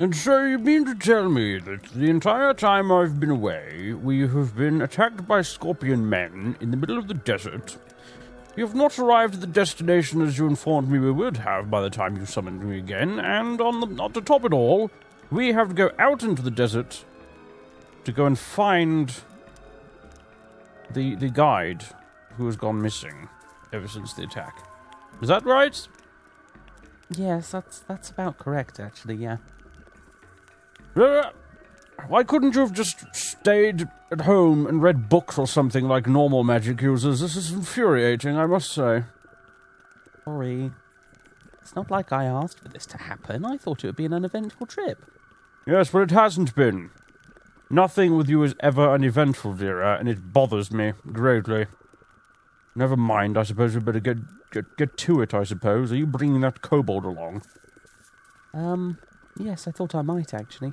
And so you mean to tell me that the entire time I've been away, we have been attacked by scorpion men in the middle of the desert? You have not arrived at the destination as you informed me we would have by the time you summoned me again, and not to top it all, we have to go out into the desert to go and find the guide who has gone missing ever since the attack. Is that right? Yes, that's about correct, actually, yeah. Why couldn't you have just stayed at home and read books or something like normal magic users? This is infuriating, I must say. Sorry. It's not like I asked for this to happen. I thought it would be an uneventful trip. Yes, but it hasn't been. Nothing with you is ever uneventful, Vera, and it bothers me greatly. Never mind, I suppose we better get to it, I suppose. Are you bringing that kobold along? Yes, I thought I might, actually.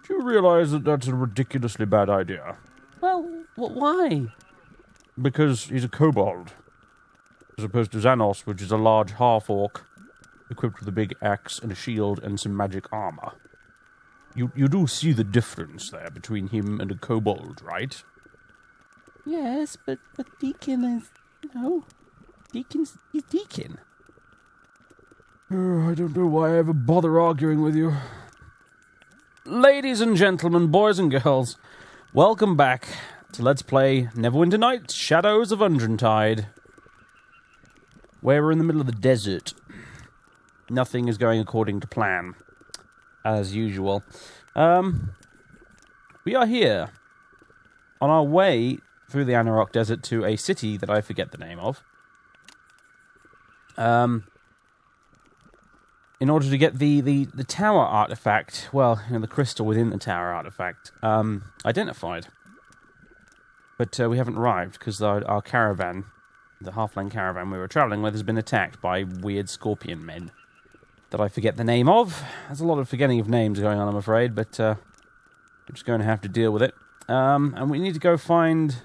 Do you realize that that's a ridiculously bad idea? Well, why? Because he's a kobold. As opposed to Xanos, which is a large half-orc, equipped with a big axe and a shield and some magic armor. You do see the difference there between him and a kobold, right? Yes, but Deekin is, he's Deekin. I don't know why I ever bother arguing with you. Ladies and gentlemen, boys and girls, welcome back to Let's Play Neverwinter Nights, Shadows of Undrentide, where we're in the middle of the desert. Nothing is going according to plan, as usual. We are here, on our way through the Anarok Desert to a city that I forget the name of. In order to get the tower artifact, well, the crystal within the tower artifact, identified. But we haven't arrived, because our caravan, the halfling caravan we were travelling with, has been attacked by weird scorpion men that I forget the name of. There's a lot of forgetting of names going on, I'm afraid, but we're just going to have to deal with it. And we need to go find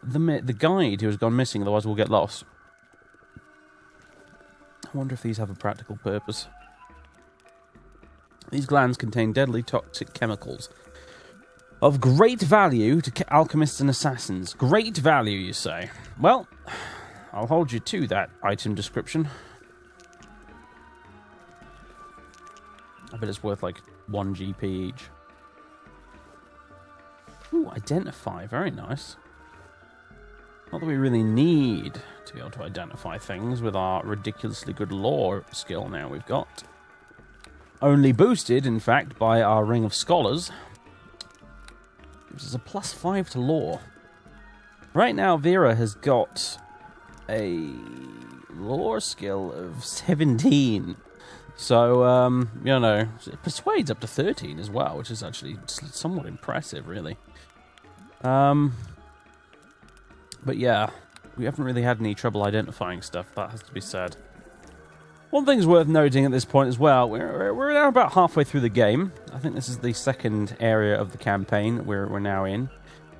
the guide who has gone missing, otherwise we'll get lost. I wonder if these have a practical purpose. These glands contain deadly toxic chemicals of great value to alchemists and assassins. Great value, you say? Well, I'll hold you to that item description. I bet it's worth like 1 GP each. Ooh, identify. Very nice. Not that we really need to be able to identify things with our ridiculously good lore skill now we've got. Only boosted, in fact, by our Ring of Scholars. Gives us a +5 to lore. Right now, Vera has got a lore skill of 17. So, it persuades up to 13 as well, which is actually somewhat impressive, really. But yeah, we haven't really had any trouble identifying stuff, that has to be said. One thing's worth noting at this point as well, we're now about halfway through the game. I think this is the second area of the campaign we're now in.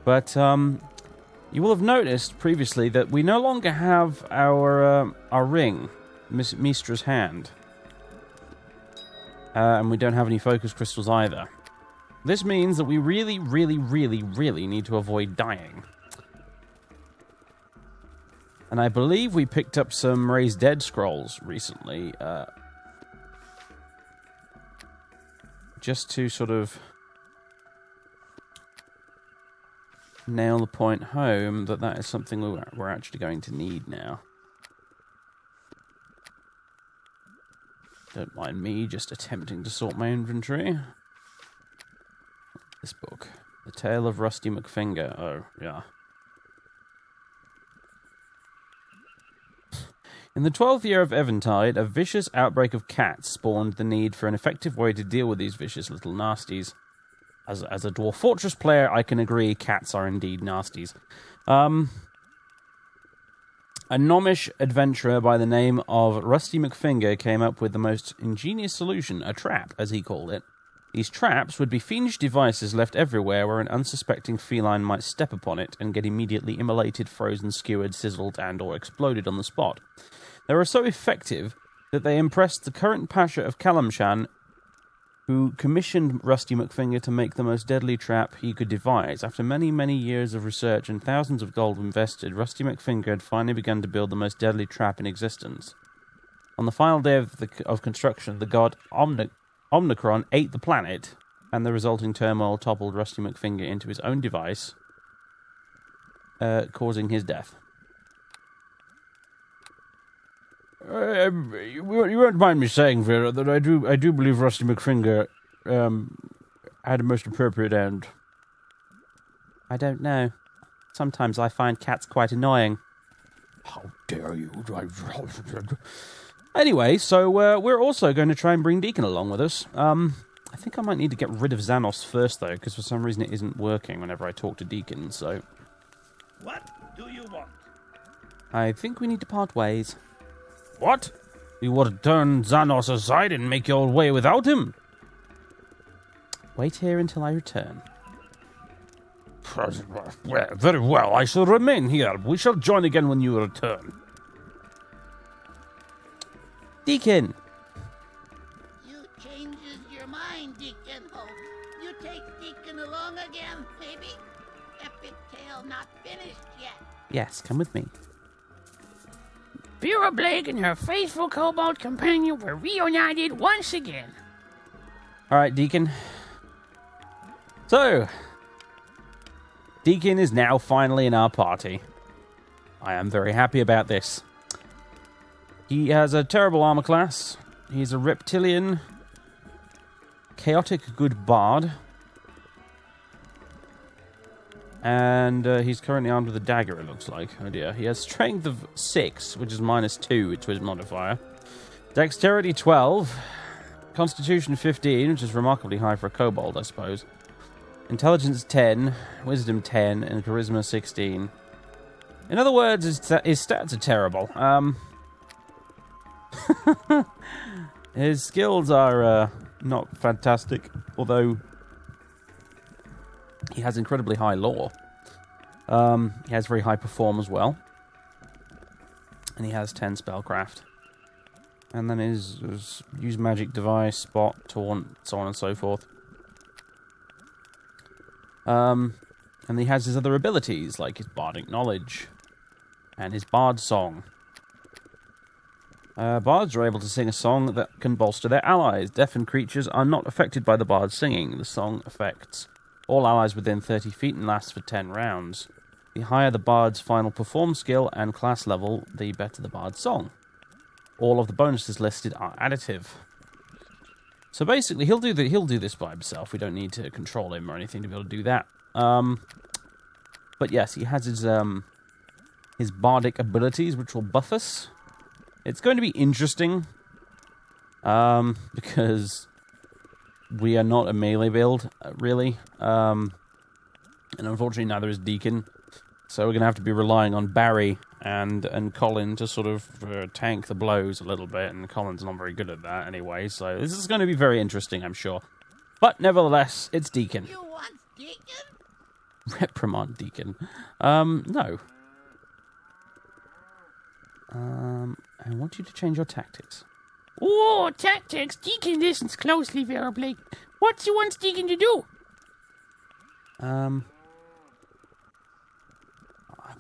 But you will have noticed previously that we no longer have our ring, Mistra's hand. And we don't have any focus crystals either. This means that we really, really, really, really need to avoid dying. And I believe we picked up some Raise Dead scrolls recently, just to sort of nail the point home that is something we're actually going to need now. Don't mind me just attempting to sort my inventory. This book. The Tale of Rusty McFinger. Oh, yeah. In the 12th year of Eventide, a vicious outbreak of cats spawned the need for an effective way to deal with these vicious little nasties. As a Dwarf Fortress player, I can agree cats are indeed nasties. A gnomish adventurer by the name of Rusty McFinger came up with the most ingenious solution, a trap, as he called it. These traps would be fiendish devices left everywhere where an unsuspecting feline might step upon it and get immediately immolated, frozen, skewered, sizzled, and or exploded on the spot. They were so effective that they impressed the current Pasha of Kalamshan who commissioned Rusty McFinger to make the most deadly trap he could devise. After many, many years of research and thousands of gold invested, Rusty McFinger had finally begun to build the most deadly trap in existence. On the final day of construction, the god Omnicron ate the planet, and the resulting turmoil toppled Rusty McFinger into his own device, causing his death. You won't mind me saying, Vera, that I do believe Rusty McFinger had a most appropriate end. I don't know. Sometimes I find cats quite annoying. How dare you? Anyway, so we're also going to try and bring Deekin along with us. I think I might need to get rid of Xanos first, though, because for some reason it isn't working whenever I talk to Deekin, so... What do you want? I think we need to part ways. What? You want to turn Xanos aside and make your way without him? Wait here until I return. Very well, I shall remain here. We shall join again when you return. Deekin! You changes your mind, Deacon. Oh, you take Deacon along again, maybe? Epic tale not finished yet. Yes, come with me. Vera Blake and her faithful kobold companion were reunited once again. Alright, Deekin. So, Deekin is now finally in our party. I am very happy about this. He has a terrible armor class. He's a reptilian, chaotic good bard. And he's currently armed with a dagger, it looks like. Oh dear. He has strength of 6, which is -2 to his modifier. Dexterity 12. Constitution 15, which is remarkably high for a kobold, I suppose. Intelligence 10. Wisdom 10. And Charisma 16. In other words, his stats are terrible. His skills are not fantastic, although... he has incredibly high lore. He has very high perform as well. And he has 10 spellcraft. And then his use magic device, spot, taunt, so on and so forth. And he has his other abilities, like his bardic knowledge. And his bard song. Bards are able to sing a song that can bolster their allies. Deafened creatures are not affected by the bard's singing. The song affects all allies within 30 feet and lasts for 10 rounds. The higher the bard's final perform skill and class level, the better the bard's song. All of the bonuses listed are additive. So basically, he'll do this by himself. We don't need to control him or anything to be able to do that. But yes, he has his bardic abilities, which will buff us. It's going to be interesting, because we are not a melee build, really. And unfortunately, neither is Deekin. So we're going to have to be relying on Barry and Colin to sort of tank the blows a little bit. And Colin's not very good at that anyway. So this is going to be very interesting, I'm sure. But nevertheless, it's Deekin. You want Deacon? Reprimand Deekin. No. I want you to change your tactics. Oh, tactics. Deacon listens closely, Vera Blake. What you want Deacon to do? I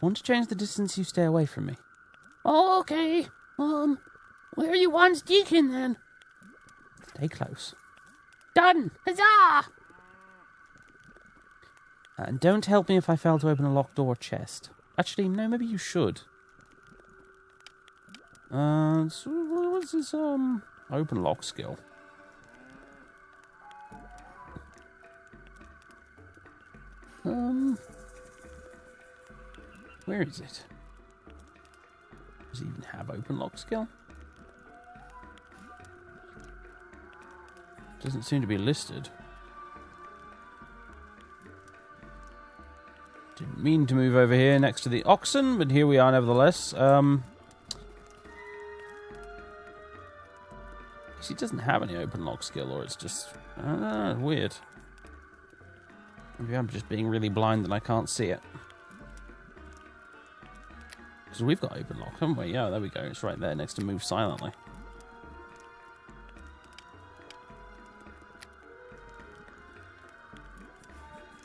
want to change the distance you stay away from me. Oh, okay. Where you want Deacon then? Stay close. Done. Huzzah! And don't help me if I fail to open a locked door or chest. Actually, no, maybe you should. So what's his open lock skill? Where is it? Does he even have open lock skill? Doesn't seem to be listed. Didn't mean to move over here next to the oxen, but here we are nevertheless. He doesn't have any open lock skill, or it's just weird. Maybe I'm just being really blind and I can't see it. Because we've got open lock, haven't we? Yeah, there we go. It's right there next to move silently.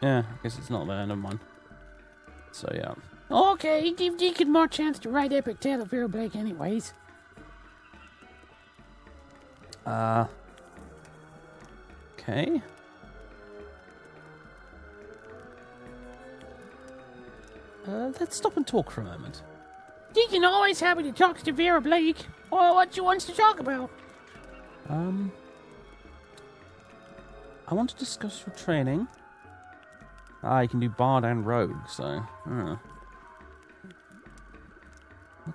Yeah, I guess it's not there. Never mind. So, yeah. Okay, give Deacon more chance to write Epic Tale of Vera Blake anyways. Okay. Let's stop and talk for a moment. Deacon always happy to talk to Vera Blake. Or what you wants to talk about. I want to discuss your training. You can do Bard and Rogue, so... I'll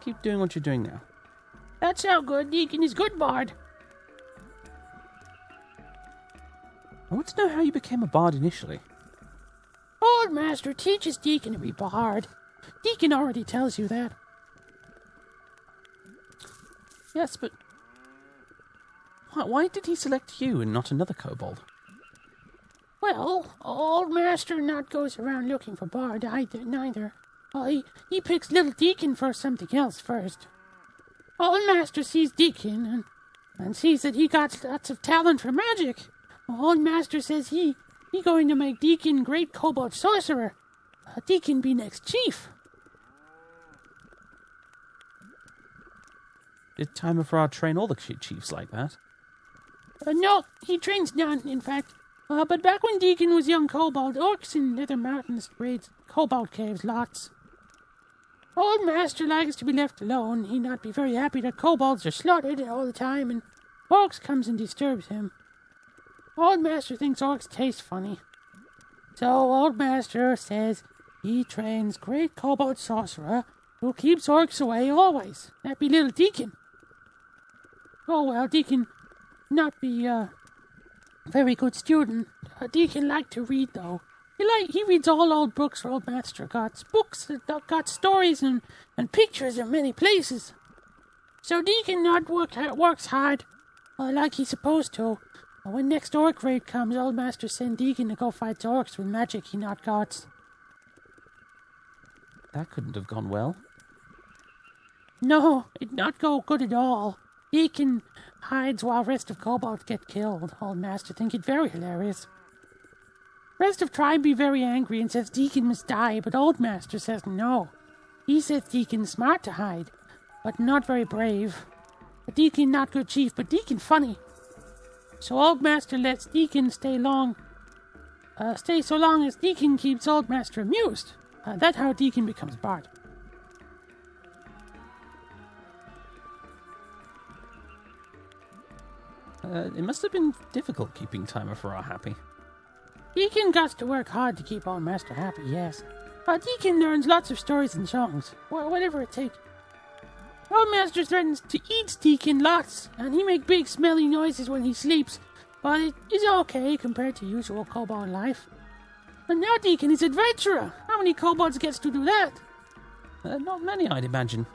keep doing what you're doing now. That's how good. Deacon is good bard. I want to know how you became a Bard initially. Old Master teaches Deacon to be bard. Deacon already tells you that. Yes, but... Why did he select you and not another kobold? Well, Old Master not goes around looking for bard neither. Well, he picks little Deacon for something else first. Old Master sees Deacon and sees that he got lots of talent for magic. Old Master says he going to make Deacon great kobold sorcerer. Deacon be next chief. Did Timer for our train all the chiefs like that? No, he trains none, in fact. But back when Deacon was young kobold, orcs in Nether Mountains raids kobold caves lots. Old Master likes to be left alone. He not be very happy that kobolds are slaughtered all the time, and orcs comes and disturbs him. Old Master thinks orcs taste funny. So Old Master says he trains great kobold sorcerer who keeps orcs away always. That be little Deacon. Oh well, Deacon not be very good student. Deacon like to read though. He reads all old books Old Master got. Books that got stories and pictures of many places. So Deacon not works hard like he's supposed to. When next orc raid comes, Old Master send Deacon to go fight orcs with magic he not got. That couldn't have gone well. No, it not go good at all. Deacon hides while rest of kobolds get killed. Old Master think it very hilarious. Rest of tribe be very angry and says Deacon must die, but Old Master says no. He says Deacon smart to hide, but not very brave. But Deacon not good chief, but Deacon funny. So Old Master lets Deacon stay so long as Deacon keeps Old Master amused. That's how Deacon becomes bard. It must have been difficult keeping Timer for our happy. Deacon got to work hard to keep Old Master happy, yes. Deacon learns lots of stories and songs, whatever it takes. Old Master threatens to eat Deacon lots, and he make big smelly noises when he sleeps, but it is okay compared to usual kobold life. And now Deacon is adventurer. How many kobolds gets to do that? Not many, I'd imagine.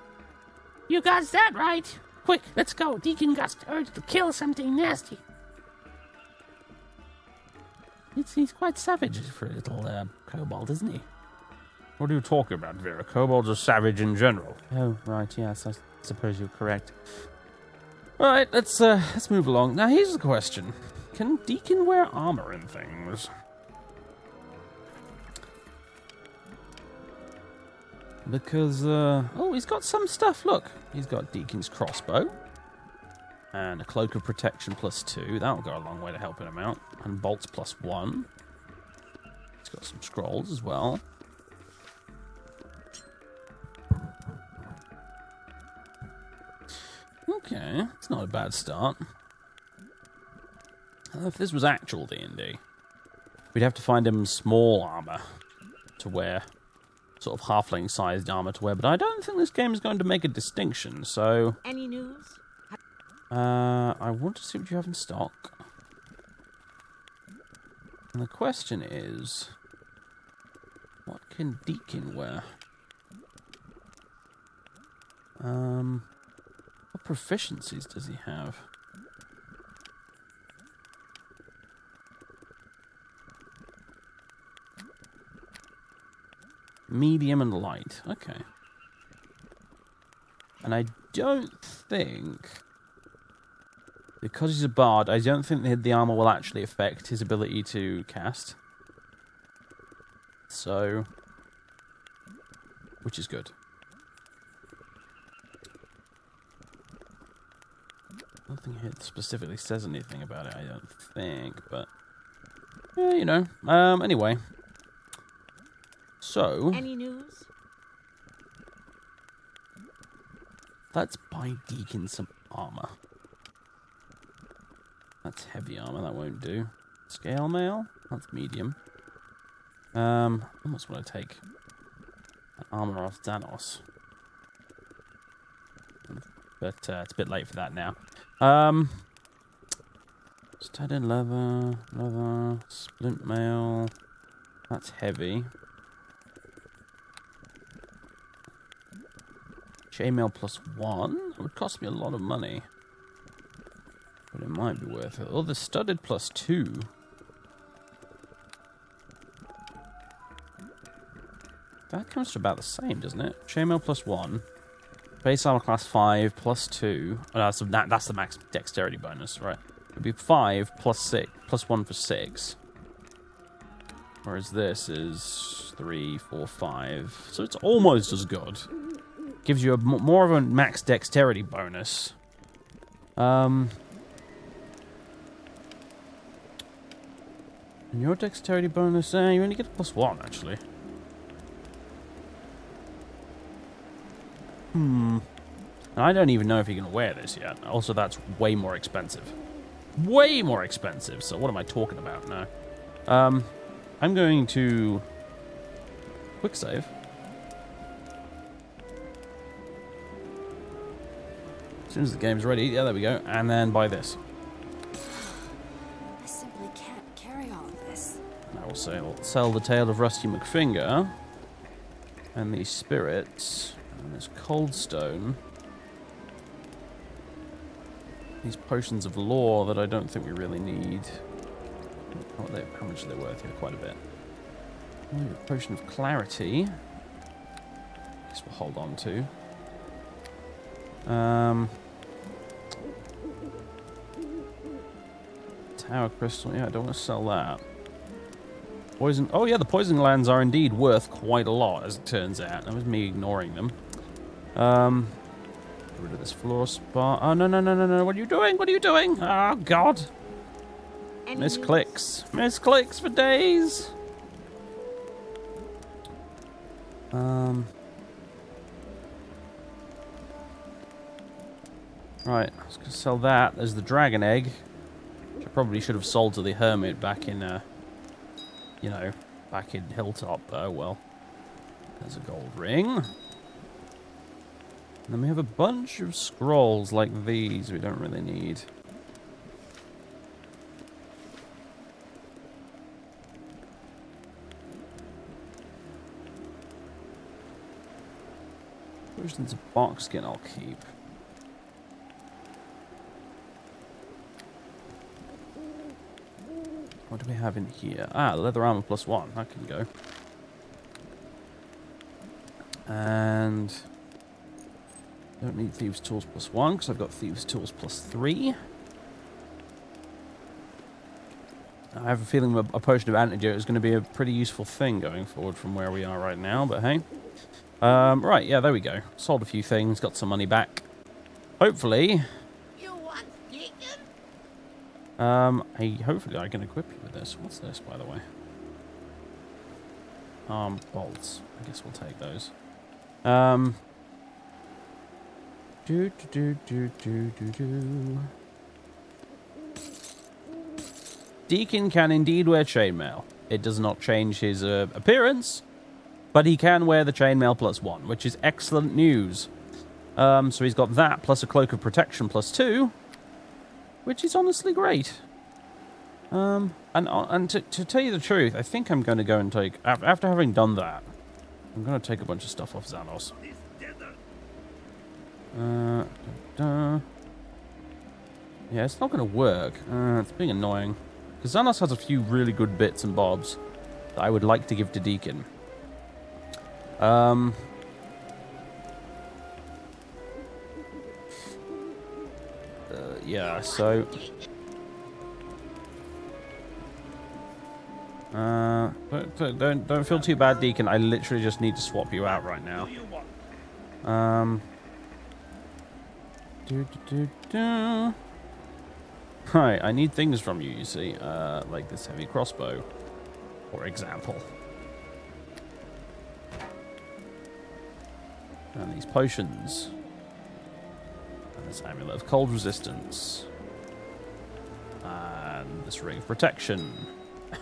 You got that right. Quick, let's go. Deacon got the urge to kill something nasty. He's quite savage for a little kobold, isn't he? What are you talking about, Vera? Kobolds are savage in general. Oh, right, yes, I suppose you're correct. Right, let's move along. Now, here's the question. Can Deacon wear armor and things? Because, he's got some stuff, look. He's got Deacon's crossbow. And a cloak of protection +2. That'll go a long way to helping him out. And bolts +1. He's got some scrolls as well. Okay, it's not a bad start. If this was actual D&D, we'd have to find him small armor to wear. Sort of halfling-sized armor to wear. But I don't think this game is going to make a distinction, so... Any news? I want to see what you have in stock. And the question is... what can Deacon wear? What proficiencies does he have? Medium and light. Okay. And I don't think... because he's a bard, I don't think the armor will actually affect his ability to cast. so... which is good. Nothing here specifically says anything about it, I don't think, but... yeah, you know. Anyway. So... Any news? let's buy Deekin some armor. That's heavy armor, that won't do. Scale mail? That's medium. Almost want to take an armor off Xanos. But it's a bit late for that now. Studded leather, splint mail. That's heavy. Chainmail +1. It would cost me a lot of money. But it might be worth it. Oh, the studded +2. That comes to about the same, doesn't it? Chainmail +1. Base armor class 5 +2. Oh, that's the max dexterity bonus, right? It'd be 5 +6 +1 for 6. Whereas this is 3, 4, 5. So it's almost as good. Gives you more of a max dexterity bonus. And your dexterity bonus, you only get a +1 actually. And I don't even know if you can wear this yet. Also, that's way more expensive. Way more expensive. So what am I talking about now? I'm going to quick save. As soon as the game's ready, yeah, there we go. And then buy this. I simply can't carry all of this. And I will sell the Tale of Rusty McFinger. And these spirits. And this cold stone. These potions of lore that I don't think we really need. How much are they worth? Yeah, quite a bit. A potion of clarity. Guess we'll hold on to. Tower crystal. Yeah, I don't want to sell that. Poison. Oh yeah, the poison glands are indeed worth quite a lot, as it turns out. That was me ignoring them. Get rid of this floor spot. Oh no! What are you doing? What are you doing? Oh God! Misclicks. Misclicks for days. Right, I was going to sell that. There's the dragon egg, which I probably should have sold to the hermit back in, you know, back in Hilltop. Oh well. There's a gold ring. And then we have a bunch of scrolls like these we don't really need. Potions of box skin I'll keep. What do we have in here? Ah, leather armor +1. That can go. And don't need thieves tools +1 because I've got thieves tools +3. I have a feeling a potion of antidote is going to be a pretty useful thing going forward from where we are right now, but hey. Right, yeah, there we go. Sold a few things, got some money back. Hopefully. You want Deacon? Hopefully I can equip you with this. What's this, by the way? Bolts. I guess we'll take those. Deekin can indeed wear chainmail. It does not change his appearance, but he can wear the chainmail +1, which is excellent news. So he's got that plus a cloak of protection +2, which is honestly great. And to tell you the truth, I think I'm going to go and take, after having done that, I'm going to take a bunch of stuff off Xanos. Yeah, it's not going to work. It's being annoying. Because Xanos has a few really good bits and bobs that I would like to give to Deekin. Yeah, so... Don't feel too bad, Deacon. I literally just need to swap you out right now. Do you want? Right, I need things from you, you see. Like this heavy crossbow, for example. And these potions. And this amulet of cold resistance. And this ring of protection.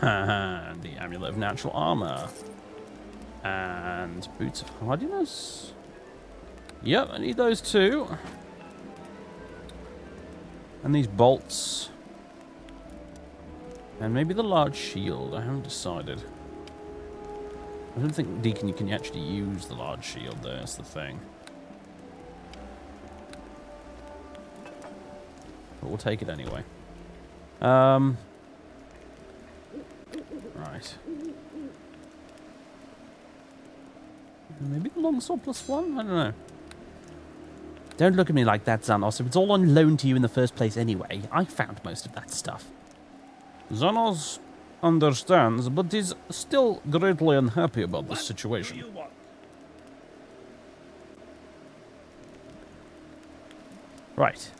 And the amulet of natural armor. And boots of hardiness. Yep, I need those too. And these bolts. And maybe the large shield. I haven't decided. I don't think, Deacon, you can actually use the large shield there. That's the thing. But we'll take it anyway. Right. Maybe the longsword +1? I don't know. Don't look at me like that, Xanos. If it's all on loan to you in the first place anyway, I found most of that stuff. Xanos understands, but is still greatly unhappy about this situation. What do you want? Right.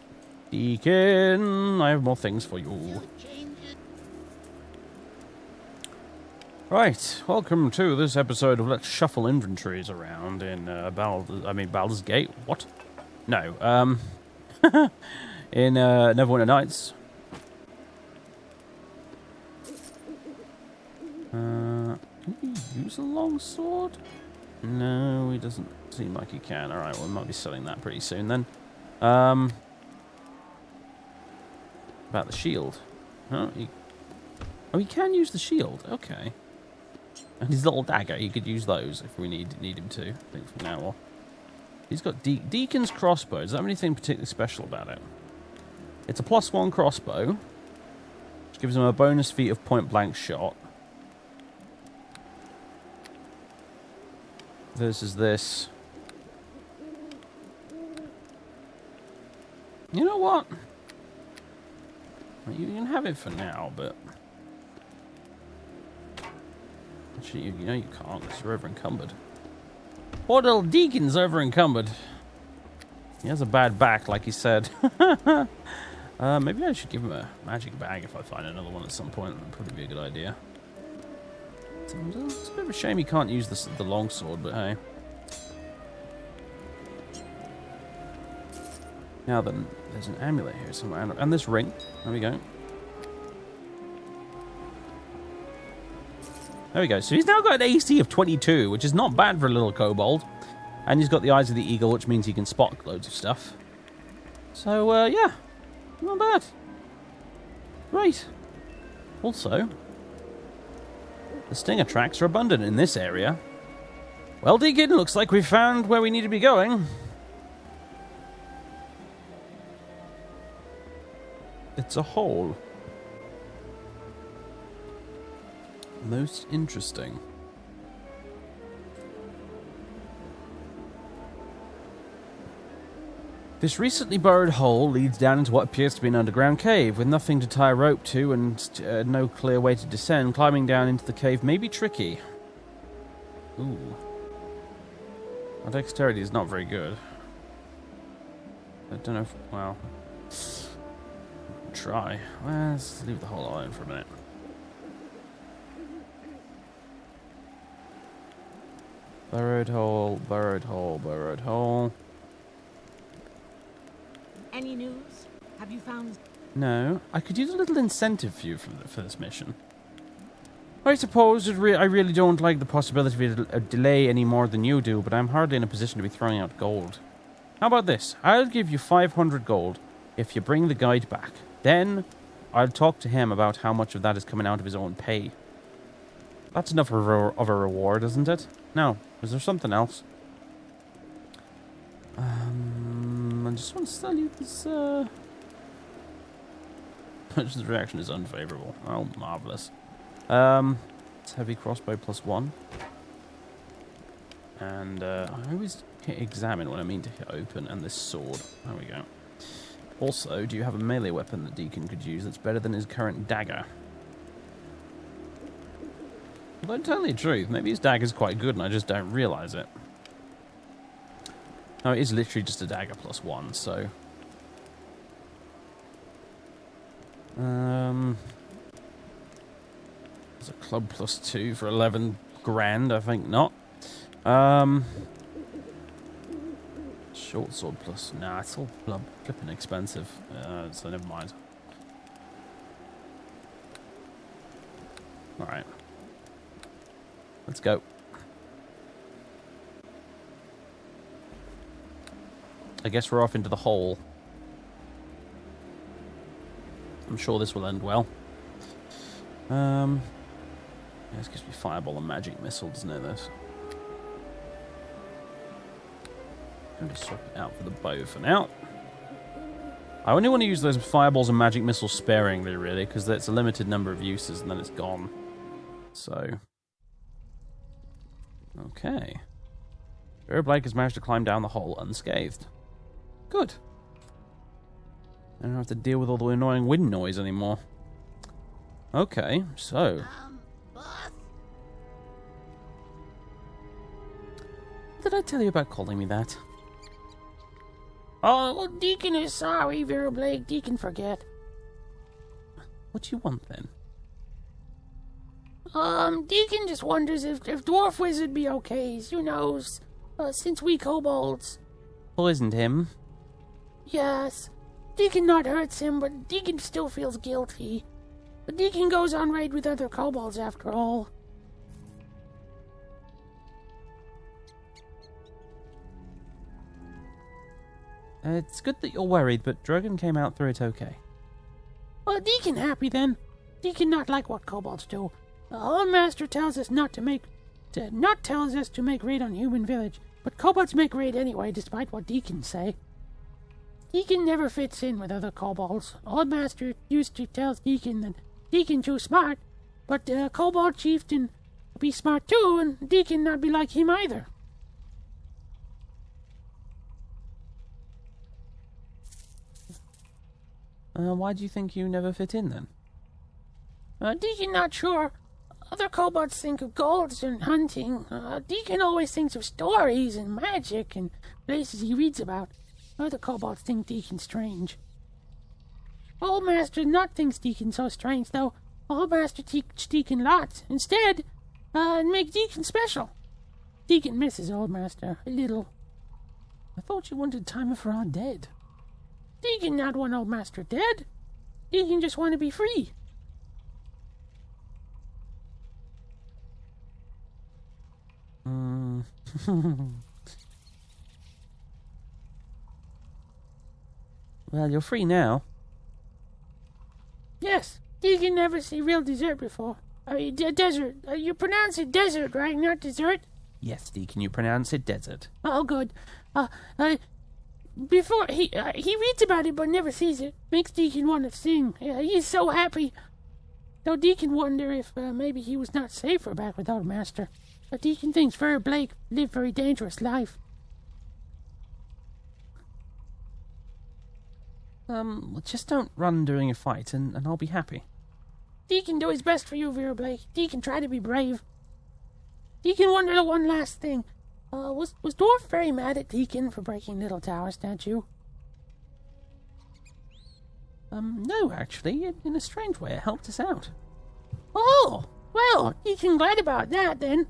Deacon, I have more things for you. You change it. Right, welcome to this episode of Let's Shuffle Inventories Around in Baldur's Gate. What? No, in Neverwinter Nights. Can he use a longsword? No, he doesn't seem like he can. Alright, well, we might be selling that pretty soon then. About the shield. Huh? He can use the shield. Okay. And his little dagger, he could use those if we need him to. I think from now on. He's got Deakin's crossbow. Does that have anything particularly special about it? It's a +1 crossbow, which gives him a bonus feat of point-blank shot. Versus this. You know what? You can have it for now, but... Actually, you know you can't, because you're over-encumbered. Poor little Deacon's over-encumbered. He has a bad back, like he said. Maybe I should give him a magic bag if I find another one at some point. That'd probably be a good idea. It's a bit of a shame he can't use the longsword, but hey. Now then, there's an amulet here somewhere. And this ring. There we go. There we go. So he's now got an AC of 22, which is not bad for a little kobold. And he's got the eyes of the eagle, which means he can spot loads of stuff. So, yeah. Not bad. Right. Also, the stinger tracks are abundant in this area. Well, Deacon, looks like we've found where we need to be going. It's a hole. Most interesting. This recently burrowed hole leads down into what appears to be an underground cave, with nothing to tie a rope to and no clear way to descend. Climbing down into the cave may be tricky. Ooh. Our dexterity is not very good. I don't know if... well... try. Let's leave the hole alone for a minute. Burrowed hole, burrowed hole, burrowed hole. Any news? Have you found... No. I could use a little incentive for you for this mission. I suppose I really don't like the possibility of a delay any more than you do, but I'm hardly in a position to be throwing out gold. How about this? I'll give you 500 gold if you bring the guide back. Then I'll talk to him about how much of that is coming out of his own pay. That's enough of a reward, isn't it? No. Is there something else? I just want to sell you this, The reaction is unfavorable. Oh, marvellous. It's heavy crossbow +1. And, I always hit examine when I mean to hit open, and this sword. There we go. Also, do you have a melee weapon that Deacon could use that's better than his current dagger? Although, to tell you the truth, maybe his dagger's quite good and I just don't realise it. No, it is literally just a dagger +1, so... There's a club +2 for 11 grand, I think not. Short sword plus... Nah, it's all flipping expensive, so never mind. Alright. Let's go. I guess we're off into the hole. I'm sure this will end well. Yeah, this gives me fireball and magic missile, doesn't it, this? I'm going to swap it out for the bow for now. I only want to use those fireballs and magic missiles sparingly, really, because it's a limited number of uses and then it's gone. So... Okay. Vera Blake has managed to climb down the hole unscathed. Good. I don't have to deal with all the annoying wind noise anymore. Okay, so... Boss? Did I tell you about calling me that? Oh, well, Deekin is sorry, Vera Blake. Deekin forget. What do you want, then? Deekin just wonders if Dwarf Wizard be okay. Who knows? Since we kobolds. Poisoned him? Yes. Deekin not hurts him, but Deekin still feels guilty. But Deekin goes on raid with other kobolds after all. It's good that you're worried, but Drogon came out through it okay. Well, Deekin happy then. Deekin not like what kobolds do. Our master tells us not to make raid on human village, but kobolds make raid anyway, despite what Deekin say. Deekin never fits in with other kobolds. Old master used to tell Deekin that Deekin too smart, but kobold chieftain be smart too, and Deekin not be like him either. Why do you think you never fit in, then? Deekin not sure. Other kobolds think of golds and hunting. Deekin always thinks of stories and magic and places he reads about. Other kobolds think Deekin strange. Old Master not thinks Deekin so strange, though. Old Master teach Deekin lots. Instead, make Deekin special. Deekin misses Old Master a little. I thought you wanted Timer for our dead. Deekin not want Old Master dead. Deekin just want to be free. Well, you're free now. Yes, Deekin never see real dessert before. Desert. You pronounce it desert, right? Not dessert? Yes, Deacon, you pronounce it desert. Oh, good. Before he reads about it but never sees it. Makes Deekin want to sing. He's so happy. Though Deekin wonder if maybe he was not safer back with Old Master. Deekin thinks Vera Blake lived very dangerous life. Just don't run during a fight and I'll be happy. Deekin do his best for you, Vera Blake. Deekin try to be brave. Deekin wonder the one last thing. Was Dwarf very mad at Deekin for breaking Little Tower statue? No, actually. In a strange way, it helped us out. Oh! Well, Deekin glad about that, then.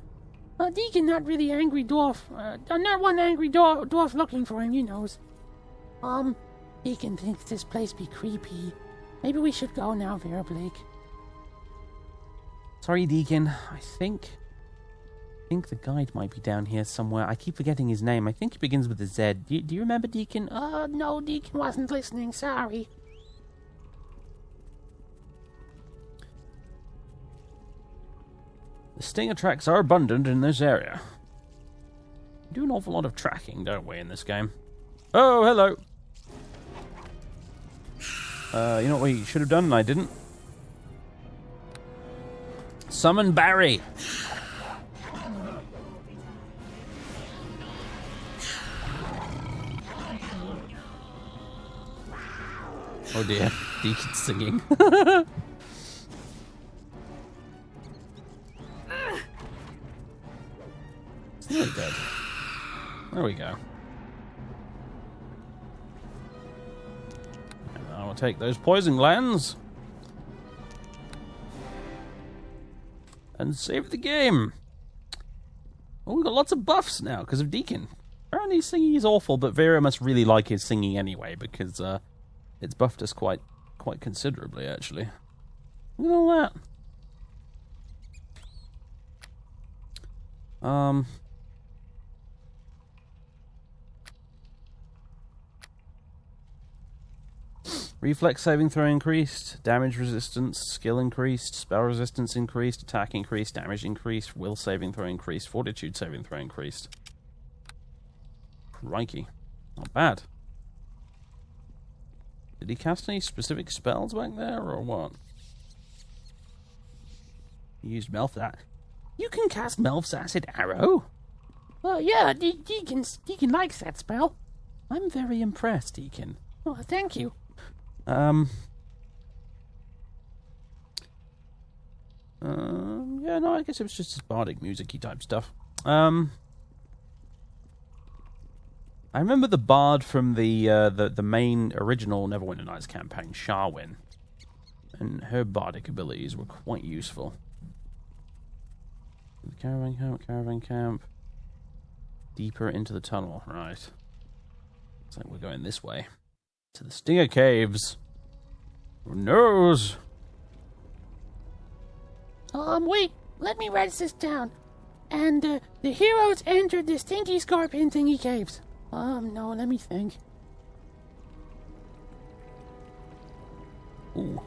Deekin not really angry dwarf. Not one angry dwarf looking for him, you knows. Deekin thinks this place be creepy. Maybe we should go now, Vera Blake. Sorry, Deacon. I think the guide might be down here somewhere. I keep forgetting his name. I think he begins with a Z. Do you remember, Deacon? No, Deacon wasn't listening. Sorry. The stinger tracks are abundant in this area. We do an awful lot of tracking, don't we, in this game? Oh, hello. You know what we should have done and I didn't? Summon Barry. Oh dear, Deacon's singing. Really dead. There we go. And I'll take those poison glands. And save the game. Oh, we've got lots of buffs now because of Deekin. Apparently singing is awful, but Vera must really like his singing anyway, because it's buffed us quite considerably, actually. Look at all that. Reflex saving throw increased, damage resistance, skill increased, spell resistance increased, attack increased, damage increased, will saving throw increased, fortitude saving throw increased. Crikey. Not bad. Did he cast any specific spells back there, or what? He used Melf's You can cast Melf's Acid Arrow? Well, yeah, Deekin likes that spell. I'm very impressed, Deekin. Oh, thank you. Yeah, no, I guess it was just bardic music-y type stuff. I remember the bard from the main original Neverwinter Nights campaign, Sharwyn, and her bardic abilities were quite useful. The caravan camp. Deeper into the tunnel, right. Looks like we're going this way. To the Stinger Caves. Who knows? Wait, let me write this down. And, the heroes entered the Stinky Scorpion Thingy Caves. No, let me think. Ooh.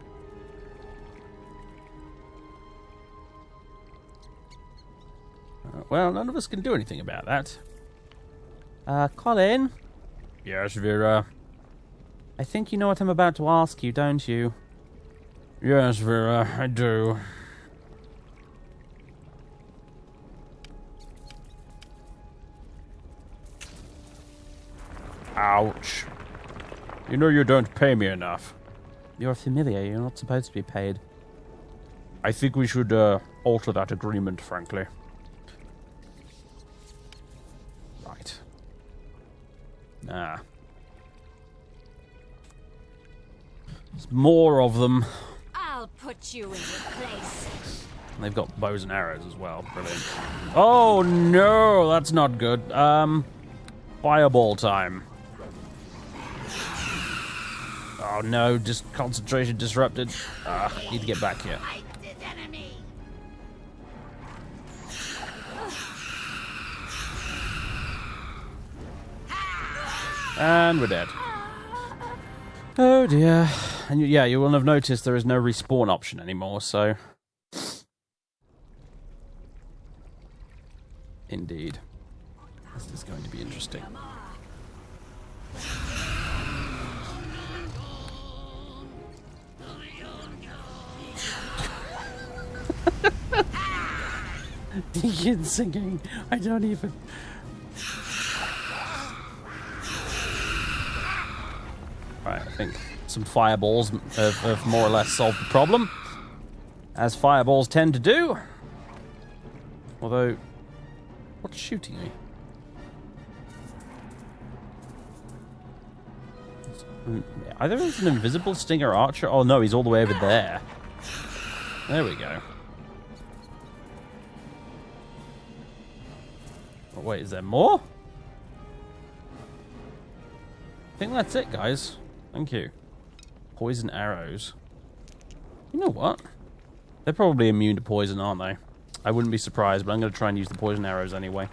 Well, none of us can do anything about that. Colin? Yes, Vera? I think you know what I'm about to ask you, don't you? Yes, Vera, I do. Ouch. You know you don't pay me enough. You're a familiar, you're not supposed to be paid. I think we should, alter that agreement, frankly. Right. Nah. There's more of them. I'll put you in your place. They've got bows and arrows as well. Brilliant. Oh no, that's not good. Fireball time. Oh no, just concentration disrupted. Need to get back here. And we're dead. Oh dear. And yeah, you will have noticed there is no respawn option anymore, so... Indeed. This is going to be interesting. Deekin singing. I don't even... Right, I think some fireballs have more or less solved the problem. As fireballs tend to do. Although... What's shooting me? Either it's an invisible stinger archer. Oh no, he's all the way over there. There we go. Oh, wait, is there more? I think that's it, guys. Thank you. Poison arrows. You know what? They're probably immune to poison, aren't they? I wouldn't be surprised, but I'm going to try and use the poison arrows anyway.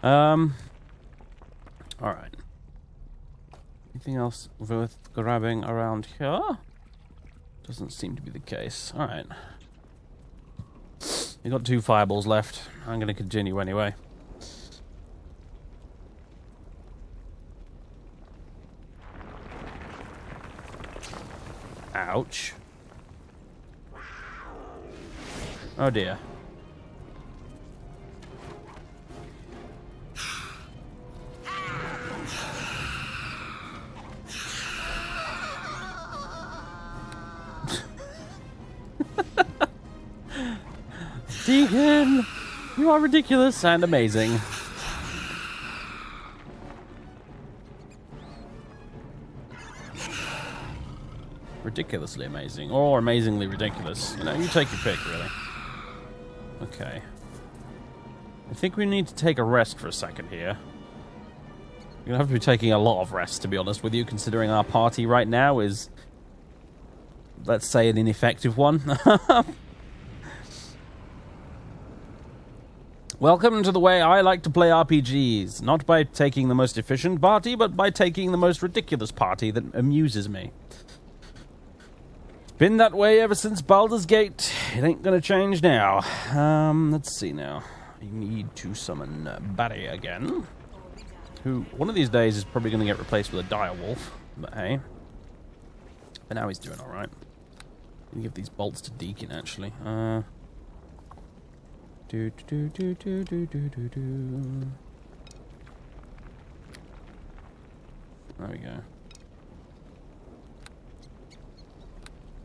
Alright. Anything else worth grabbing around here? Doesn't seem to be the case. Alright. We've got 2 fireballs left. I'm going to continue anyway. Ouch. Oh dear. Deekin, you are ridiculous and amazing. ridiculously amazing, or amazingly ridiculous. You know, you take your pick, really. Okay. I think we need to take a rest for a second here. You're gonna have to be taking a lot of rest, to be honest with you, considering our party right now is, let's say, an ineffective one. Welcome to the way I like to play RPGs. Not by taking the most efficient party, but by taking the most ridiculous party that amuses me. It's been that way ever since Baldur's Gate. It ain't gonna change now. Let's see now. I need to summon Barry again. Who, one of these days, is probably gonna get replaced with a direwolf. But hey. But now he's doing alright. Let me give these bolts to Deekin, actually. There we go.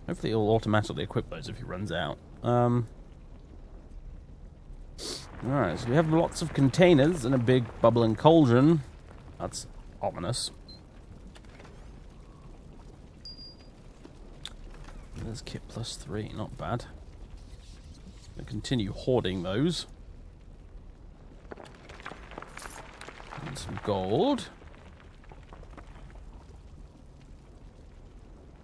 Hopefully it'll automatically equip those if he runs out. Alright, so we have lots of containers and a big bubbling cauldron. That's ominous. There's kit +3, not bad. I'll continue hoarding those. And some gold.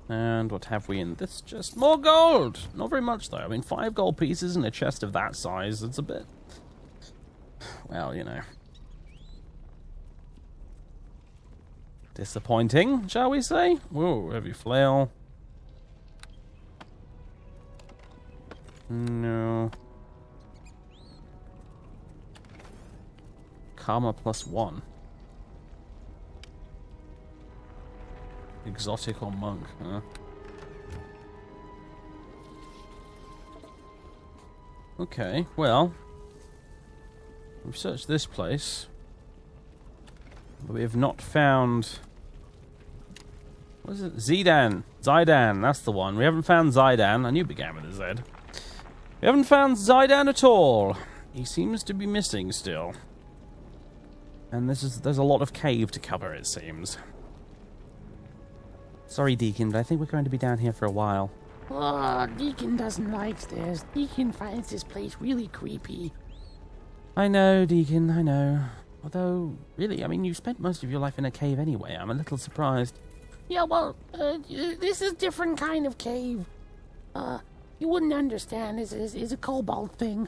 And what have we in this chest? More gold! Not very much, though. I mean, 5 gold pieces in a chest of that size, it's a bit... well, you know. Disappointing, shall we say? Whoa, heavy flail. No. Karma +1. Exotic or monk, huh? Okay, well. We've searched this place. But we have not found... what is it? Zidane. Zydan, that's the one. We haven't found Zydan. I knew it began with a Z. We haven't found Zydan at all. He seems to be missing still. And there's a lot of cave to cover, it seems. Sorry, Deekin, but I think we're going to be down here for a while. Oh, Deacon doesn't like stairs. Deacon finds this place really creepy. I know, Deekin, I know. Although, really, I mean, you spent most of your life in a cave anyway. I'm a little surprised. Yeah, well, this is a different kind of cave. You wouldn't understand. It's a kobold thing.